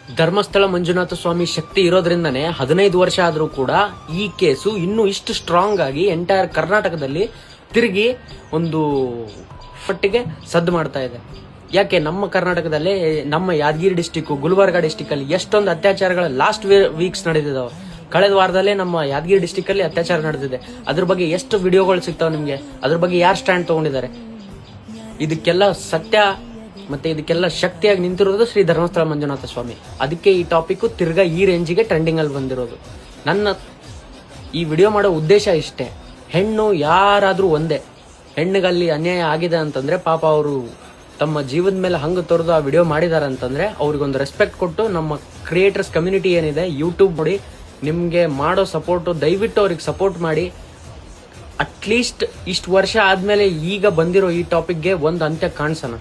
ಧರ್ಮಸ್ಥಳ ಮಂಜುನಾಥ ಸ್ವಾಮಿ ಶಕ್ತಿ ಇರೋದ್ರಿಂದನೇ 15 ವರ್ಷ ಆದ್ರೂ ಕೂಡ ಈ ಕೇಸು ಇನ್ನೂ ಇಷ್ಟು ಸ್ಟ್ರಾಂಗ್ ಆಗಿ ಎಂಟೈರ್ ಕರ್ನಾಟಕದಲ್ಲಿ ತಿರುಗಿ ಒಂದು ಪಟ್ಟಿಗೆ ಸದ್ದು ಮಾಡ್ತಾ ಇದೆ. ಯಾಕೆ ನಮ್ಮ ಕರ್ನಾಟಕದಲ್ಲಿ ನಮ್ಮ ಯಾದಗಿರಿ ಡಿಸ್ಟಿಕ್, ಗುಲ್ಬರ್ಗಾ ಡಿಸ್ಟಿಕ್ ಅಲ್ಲಿ ಎಷ್ಟೊಂದು ಅತ್ಯಾಚಾರಗಳ ಲಾಸ್ಟ್ ವೀಕ್ಸ್ ನಡೆದಿದ್ದಾವೆ. ಕಳೆದ ವಾರದಲ್ಲೇ ನಮ್ಮ ಯಾದಗಿರಿ ಡಿಸ್ಟಿಕ್ ಅಲ್ಲಿ ಅತ್ಯಾಚಾರ ನಡೆದಿದೆ. ಅದ್ರ ಬಗ್ಗೆ ಎಷ್ಟು ವಿಡಿಯೋಗಳು ಸಿಗ್ತಾವೆ ನಿಮ್ಗೆ? ಅದ್ರ ಬಗ್ಗೆ ಯಾರು ಸ್ಟ್ಯಾಂಡ್ ತಗೊಂಡಿದ್ದಾರೆ? ಇದಕ್ಕೆಲ್ಲ ಸತ್ಯ ಮತ್ತೆ ಇದಕ್ಕೆಲ್ಲ ಶಕ್ತಿಯಾಗಿ ನಿಂತಿರೋದು ಶ್ರೀ ಧರ್ಮಸ್ಥಳ ಮಂಜುನಾಥ ಸ್ವಾಮಿ. ಅದಕ್ಕೆ ಈ ಟಾಪಿಕ್ ತಿರ್ಗಾ ಈ ರೇಂಜಿಗೆ ಟ್ರೆಂಡಿಂಗ್ ಅಲ್ಲಿ ಬಂದಿರೋದು. ನನ್ನ ಈ ವಿಡಿಯೋ ಮಾಡೋ ಉದ್ದೇಶ ಇಷ್ಟೇ. ಹೆಣ್ಣು ಯಾರಾದ್ರೂ ಒಂದೇ, ಹೆಣ್ಣಿಗಲ್ಲಿ ಅನ್ಯಾಯ ಆಗಿದೆ ಅಂತಂದ್ರೆ ಪಾಪ ಅವರು ತಮ್ಮ ಜೀವದ ಮೇಲೆ ಹಂಗ ತೊರೆದು ಆ ವಿಡಿಯೋ ಮಾಡಿದಾರೆ ಅಂತಂದ್ರೆ ಅವ್ರಿಗೊಂದು ರೆಸ್ಪೆಕ್ಟ್ ಕೊಟ್ಟು ನಮ್ಮ ಕ್ರಿಯೇಟರ್ಸ್ ಕಮ್ಯುನಿಟಿ ಏನಿದೆ ಯೂಟ್ಯೂಬ್ ನೋಡಿ ನಿಮ್ಗೆ ಮಾಡೋ ಸಪೋರ್ಟು ದಯವಿಟ್ಟು ಅವ್ರಿಗೆ ಸಪೋರ್ಟ್ ಮಾಡಿ. ಅಟ್ಲೀಸ್ಟ್ ಇಷ್ಟು ವರ್ಷ ಆದ್ಮೇಲೆ ಈಗ ಬಂದಿರೋ ಈ ಟಾಪಿಕ್ಗೆ ಒಂದು ಅಂತ್ಯ ಕಾಣಿಸೋಣ.